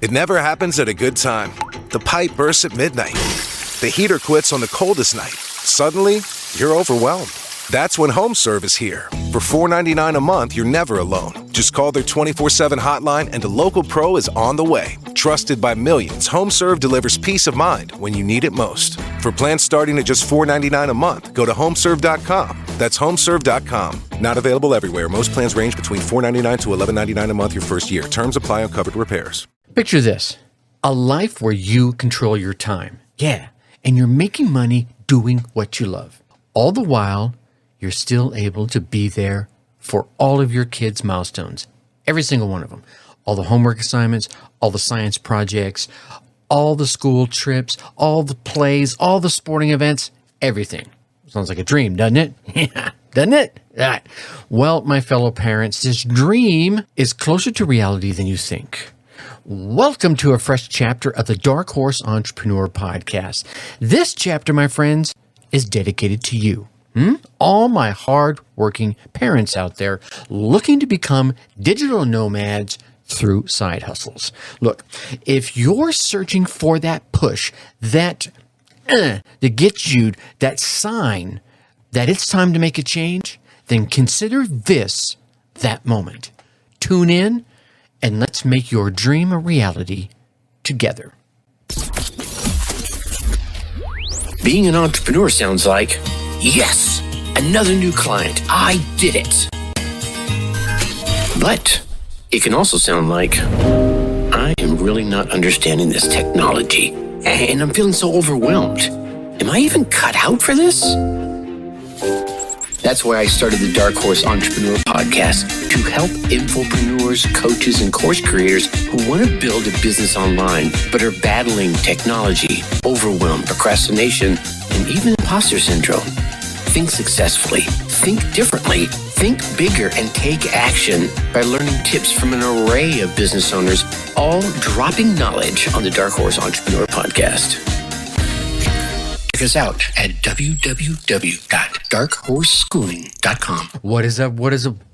It never happens at a good time. The pipe bursts at midnight. The heater quits on the coldest night. Suddenly, you're overwhelmed. That's when HomeServe is here. For $4.99 a month, you're never alone. Just call their 24/7 hotline and a local pro is on the way. Trusted by millions, HomeServe delivers peace of mind when you need it most. For plans starting at just $4.99 a month, go to homeserve.com. That's homeserve.com. Not available everywhere. Most plans range between $4.99 to $11.99 a month your first year. Terms apply on covered repairs. Picture this. A life where you control your time. Yeah. And you're making money doing what you love. All the while, you're still able to be there for all of your kids' milestones. Every single one of them. All the homework assignments, all the science projects, all the school trips, all the plays, all the sporting events, everything. Sounds like a dream, doesn't it? Yeah, doesn't it? Right. Well, my fellow parents, this dream is closer to reality than you think. Welcome to a fresh chapter of the Dark Horse Entrepreneur Podcast. This chapter, my friends, is dedicated to you. All my hard-working parents out there looking to become digital nomads through side hustles. Look, if you're searching for that push, that gets you that sign that it's time to make a change, then consider this that moment. Tune in and let's make your dream a reality together. Being an entrepreneur sounds like, yes, another new client. I did it. But it can also sound like, I am really not understanding this technology, and I'm feeling so overwhelmed. Am I even cut out for this? That's why I started the Dark Horse Entrepreneur Podcast, to help infopreneurs, coaches, and course creators who want to build a business online, but are battling technology, overwhelm, procrastination, and even imposter syndrome. Think successfully, think differently, think bigger, and take action by learning tips from an array of business owners, all dropping knowledge on the Dark Horse Entrepreneur Podcast. Check us out at www.darkhorseschooling.com. What is up?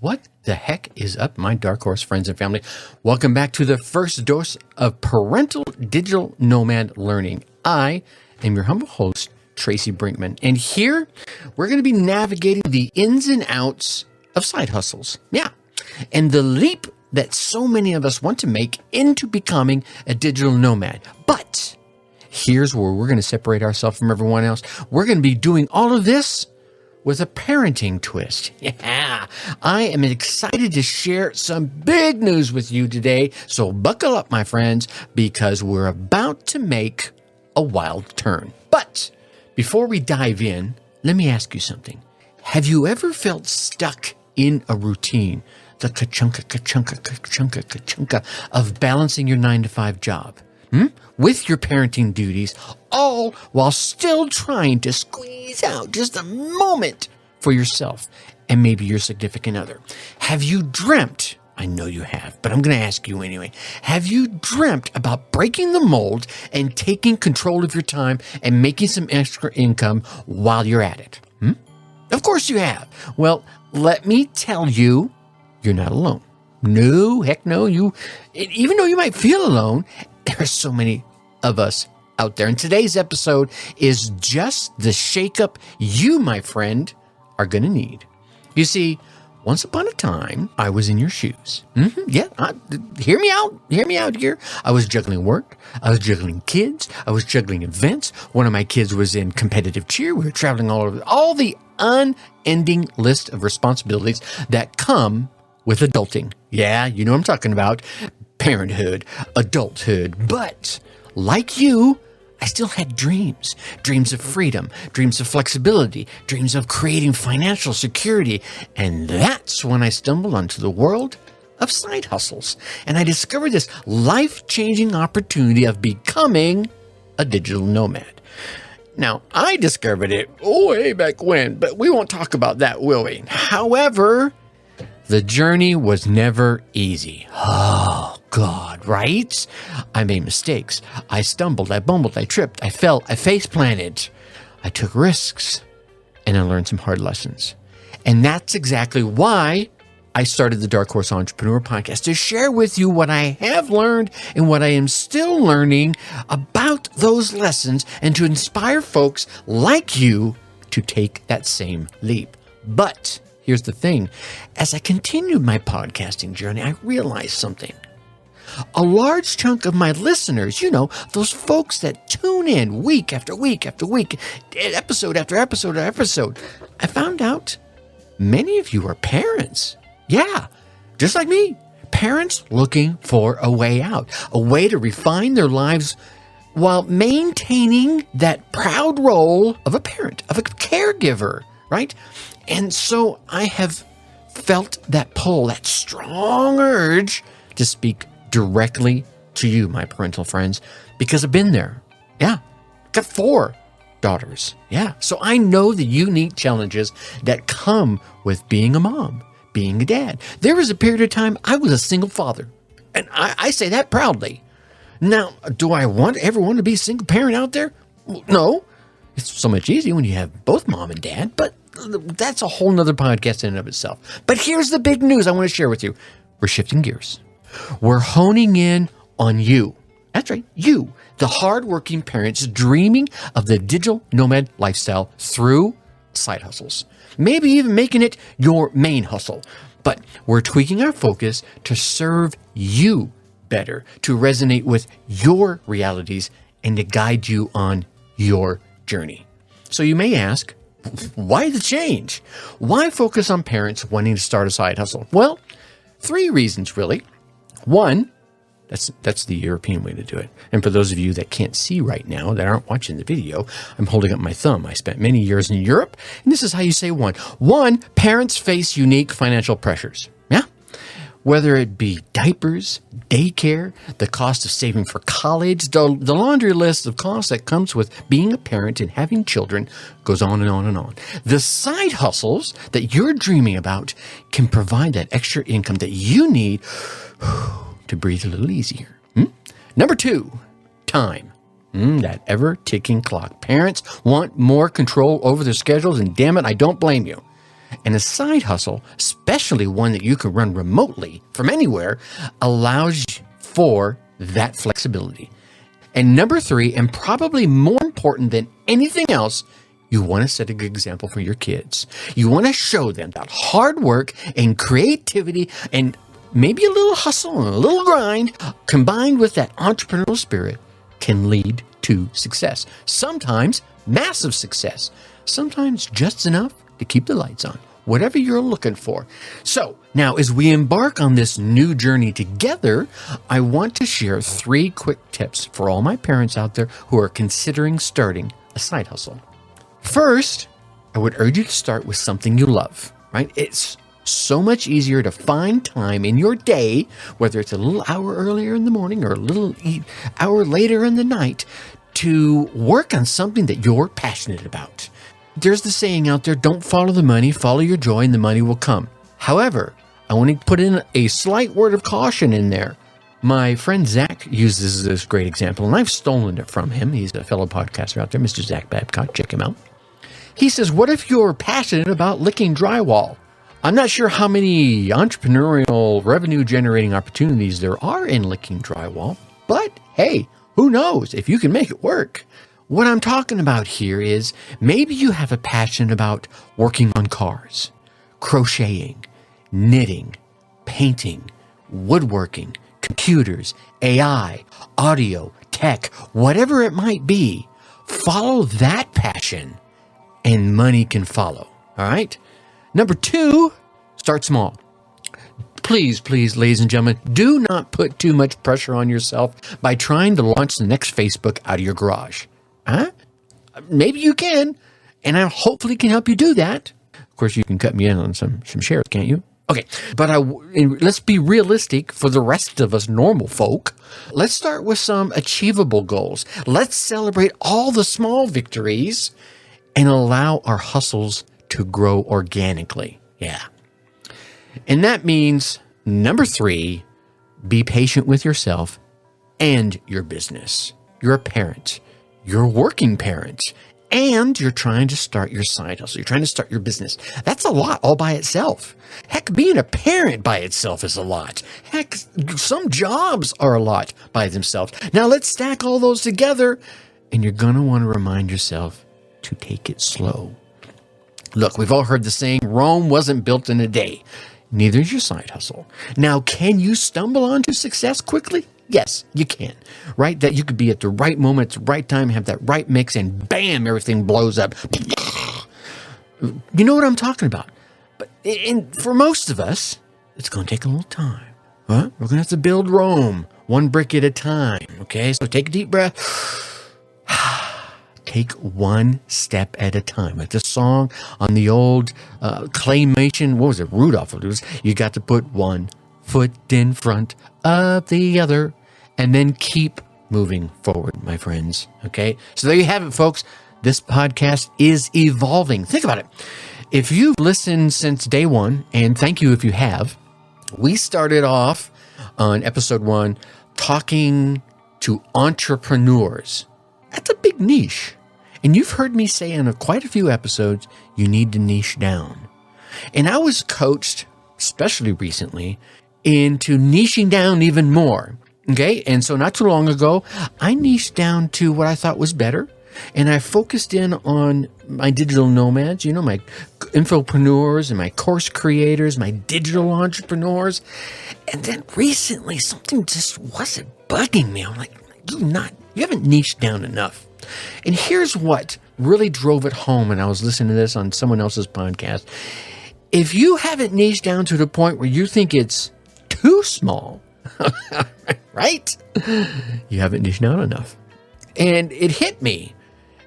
What the heck is up, my Dark Horse friends and family? Welcome back to the first dose of parental digital nomad learning. I am your humble host, Tracy Brinkmann. And here we're going to be navigating the ins and outs of side hustles. Yeah. And the leap that so many of us want to make into becoming a digital nomad. But here's where we're going to separate ourselves from everyone else. We're going to be doing all of this with a parenting twist. Yeah. I am excited to share some big news with you today. So buckle up, my friends, because we're about to make a wild turn. But before we dive in, let me ask you something. Have you ever felt stuck in a routine, the ka-chunka of balancing your 9-to-5 job with your parenting duties, all while still trying to squeeze out just a moment for yourself and maybe your significant other? Have you dreamt, I know you have, but I'm going to ask you anyway. Have you dreamt about breaking the mold and taking control of your time and making some extra income while you're at it? Of course you have. Well, let me tell you, you're not alone. No, heck no. Even though you might feel alone, there are so many of us out there. And today's episode is just the shakeup you, my friend, are going to need. You see, once upon a time, I was in your shoes. Hear me out here. I was juggling work. I was juggling kids. I was juggling events. One of my kids was in competitive cheer. We were traveling all over. All the unending list of responsibilities that come with adulting. Yeah, you know what I'm talking about. Parenthood, adulthood. But like you, I still had dreams of freedom, dreams of flexibility, dreams of creating financial security. And that's when I stumbled onto the world of side hustles. And I discovered this life-changing opportunity of becoming a digital nomad. Now, I discovered it way back when, but we won't talk about that, will we? However, the journey was never easy. Oh, God, right? I made mistakes. I stumbled, I bumbled, I tripped, I fell, I face planted. I took risks, and I learned some hard lessons. And that's exactly why I started the Dark Horse Entrepreneur Podcast to share with you what I have learned and what I am still learning about those lessons and to inspire folks like you to take that same leap. But here's the thing. As I continued my podcasting journey, I realized something. A large chunk of my listeners, those folks that tune in week after week after week, episode after episode after episode, I found out many of you are parents. Yeah, just like me. Parents looking for a way out, a way to refine their lives while maintaining that proud role of a parent, of a caregiver, right? And so I have felt that pull, that strong urge to speak directly to you, my parental friends, because I've been there. Yeah, got 4 daughters. Yeah, so I know the unique challenges that come with being a mom, being a dad. There was a period of time I was a single father, and I say that proudly. Now, do I want everyone to be a single parent out there? No. It's so much easier when you have both mom and dad, but that's a whole nother podcast in and of itself. But here's the big news I want to share with you. We're shifting gears. We're honing in on you. That's right, you, the hardworking parents dreaming of the digital nomad lifestyle through side hustles. Maybe even making it your main hustle. But we're tweaking our focus to serve you better, to resonate with your realities, and to guide you on your journey. So you may ask, why the change? Why focus on parents wanting to start a side hustle? Well, 3 reasons really. 1, that's the European way to do it. And for those of you that can't see right now, that aren't watching the video, I'm holding up my thumb. I spent many years in Europe, and this is how you say 1. 1, parents face unique financial pressures. Yeah. Whether it be diapers, daycare, the cost of saving for college, the laundry list of costs that comes with being a parent and having children goes on and on and on. The side hustles that you're dreaming about can provide that extra income that you need to breathe a little easier. Number 2, time. That ever-ticking clock. Parents want more control over their schedules, and damn it, I don't blame you. And a side hustle, especially one that you can run remotely from anywhere, allows for that flexibility. And number 3, and probably more important than anything else, you want to set a good example for your kids. You want to show them that hard work and creativity and maybe a little hustle and a little grind combined with that entrepreneurial spirit can lead to success. Sometimes massive success. Sometimes just enough to keep the lights on, whatever you're looking for. So now as we embark on this new journey together, I want to share 3 quick tips for all my parents out there who are considering starting a side hustle. First, I would urge you to start with something you love, right? It's so much easier to find time in your day, whether it's a little hour earlier in the morning or a little hour later in the night, to work on something that you're passionate about. There's the saying out there, don't follow the money, follow your joy, and the money will come. However, I want to put in a slight word of caution in there. My friend Zach uses this great example, and I've stolen it from him. He's a fellow podcaster out there, Mr. Zach Babcock. Check him out. He says, what if you're passionate about licking drywall? I'm not sure how many entrepreneurial revenue-generating opportunities there are in licking drywall, but hey, who knows if you can make it work? What I'm talking about here is maybe you have a passion about working on cars, crocheting, knitting, painting, woodworking, computers, AI, audio, tech, whatever it might be. Follow that passion and money can follow. All right. Number 2, start small. Please, ladies and gentlemen, do not put too much pressure on yourself by trying to launch the next Facebook out of your garage. Huh? Maybe you can, and I hopefully can help you do that. Of course, you can cut me in on some shares, can't you? Okay, but let's be realistic for the rest of us normal folk. Let's start with some achievable goals. Let's celebrate all the small victories and allow our hustles to grow organically. Yeah. And that means, number 3, be patient with yourself and your business. You're a parent. You're a working parent. and you're trying to start your side hustle. You're trying to start your business. That's a lot all by itself. Heck, being a parent by itself is a lot. Heck, some jobs are a lot by themselves. Now let's stack all those together, and you're going to want to remind yourself to take it slow. Look, we've all heard the saying, Rome wasn't built in a day. Neither is your side hustle. Now, can you stumble onto success quickly? Yes, you can, right? That you could be at the right moment, at the right time, have that right mix, and bam, everything blows up. You know what I'm talking about. But for most of us, it's going to take a little time. Huh? We're going to have to build Rome one brick at a time, okay? So take a deep breath. Take one step at a time. Like the song on the old claymation, what was it, Rudolph? It was, you got to put one foot in front of the other and then keep moving forward, my friends. Okay? So there you have it, folks. This podcast is evolving. Think about it. If you've listened since day one, and thank you if you have, we started off on episode 1 talking to entrepreneurs. That's a big niche. And you've heard me say in quite a few episodes, you need to niche down. And I was coached, especially recently, into niching down even more. Okay? And so not too long ago, I niched down to what I thought was better. And I focused in on my digital nomads, my infopreneurs and my course creators, my digital entrepreneurs. And then recently, something just wasn't bugging me. I'm like, you haven't niched down enough. And here's what really drove it home, and I was listening to this on someone else's podcast. If you haven't niched down to the point where you think it's too small, right? You haven't niched down enough. And it hit me.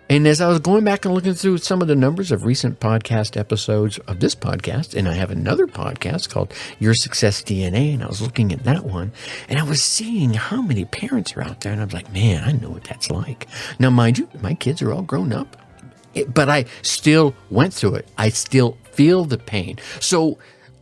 And as I was going back and looking through some of the numbers of recent podcast episodes of this podcast, and I have another podcast called Your Success DNA, and I was looking at that one, and I was seeing how many parents are out there, and I was like, man, I know what that's like. Now, mind you, my kids are all grown up, but I still went through it. I still feel the pain. So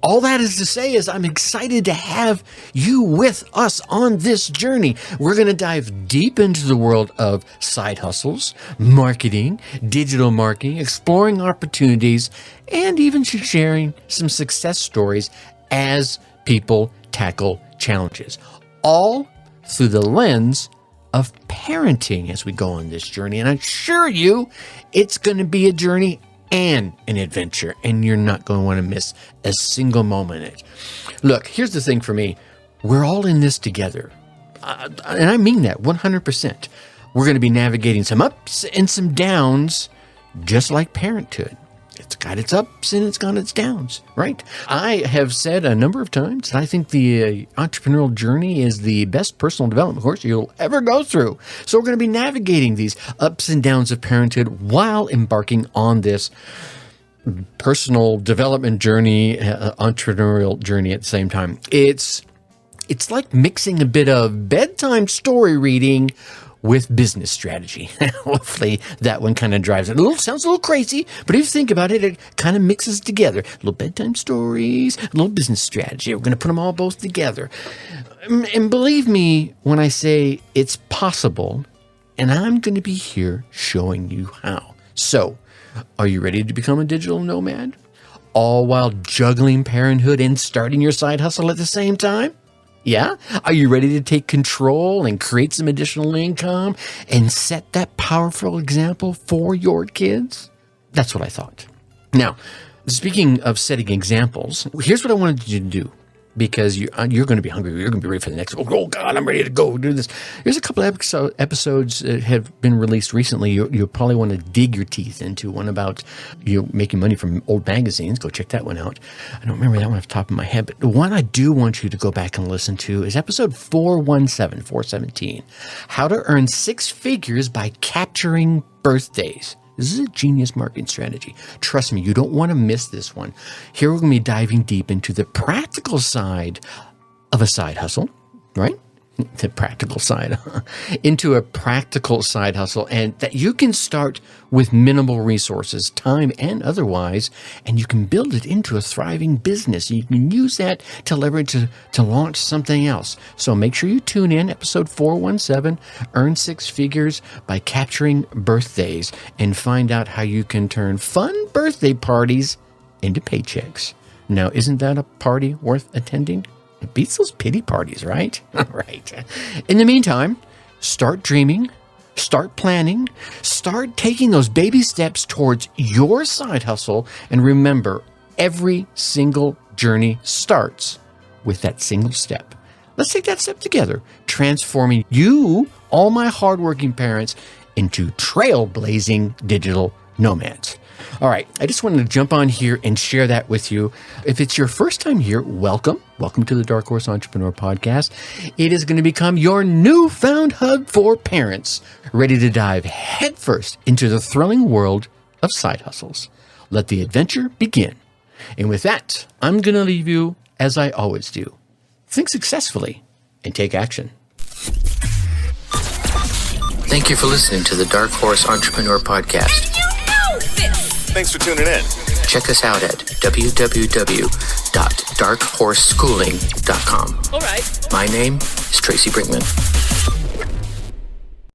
all that is to say is I'm excited to have you with us on this journey. We're going to dive deep into the world of side hustles, marketing, digital marketing, exploring opportunities, and even sharing some success stories as people tackle challenges, all through the lens of parenting as we go on this journey. And I assure you, it's going to be a journey and an adventure, and you're not going to want to miss a single moment in it. Look, here's the thing for me. We're all in this together. And I mean that 100%. We're going to be navigating some ups and some downs, just like parenthood. It's got its ups and it's got its downs, right? I have said a number of times that I think the entrepreneurial journey is the best personal development course you'll ever go through. So we're going to be navigating these ups and downs of parenthood while embarking on this personal development journey, entrepreneurial journey at the same time. It's like mixing a bit of bedtime story reading with business strategy. Hopefully that one kind of drives it. Sounds a little crazy, but if you think about it, it kind of mixes together. A little bedtime stories, a little business strategy. We're going to put them all both together. And believe me when I say it's possible, and I'm going to be here showing you how. So, are you ready to become a digital nomad? All while juggling parenthood and starting your side hustle at the same time? Yeah? Are you ready to take control and create some additional income and set that powerful example for your kids? That's what I thought. Now, speaking of setting examples, here's what I wanted you to do, because you're going to be hungry. You're going to be ready for the next one. Oh, God, I'm ready to go do this. There's a couple of episodes that have been released recently. You'll probably want to dig your teeth into one about making money from old magazines. Go check that one out. I don't remember that one off the top of my head, but the one I do want you to go back and listen to is episode 417, How to Earn Six Figures by Capturing Birthdays. This is a genius marketing strategy. Trust me, you don't want to miss this one. Here we're going to be diving deep into the practical side of a side hustle, right? the practical side, into a practical side hustle, and that you can start with minimal resources, time and otherwise, and you can build it into a thriving business. You can use that to leverage to launch something else. So make sure you tune in, episode 417, Earn Six Figures by Capturing Birthdays, and find out how you can turn fun birthday parties into paychecks. Now, isn't that a party worth attending? It beats those pity parties, right? Right. In the meantime, start dreaming, start planning, start taking those baby steps towards your side hustle. And remember, every single journey starts with that single step. Let's take that step together, transforming you, all my hardworking parents, into trailblazing digital nomads. All right, I just wanted to jump on here and share that with you. If it's your first time here, welcome. Welcome to the Dark Horse Entrepreneur Podcast. It is going to become your newfound hub for parents ready to dive headfirst into the thrilling world of side hustles. Let the adventure begin. And with that, I'm going to leave you as I always do. Think successfully and take action. Thank you for listening to the Dark Horse Entrepreneur Podcast. Thanks for tuning in. Check us out at www.darkhorseschooling.com. All right. My name is Tracy Brinkmann.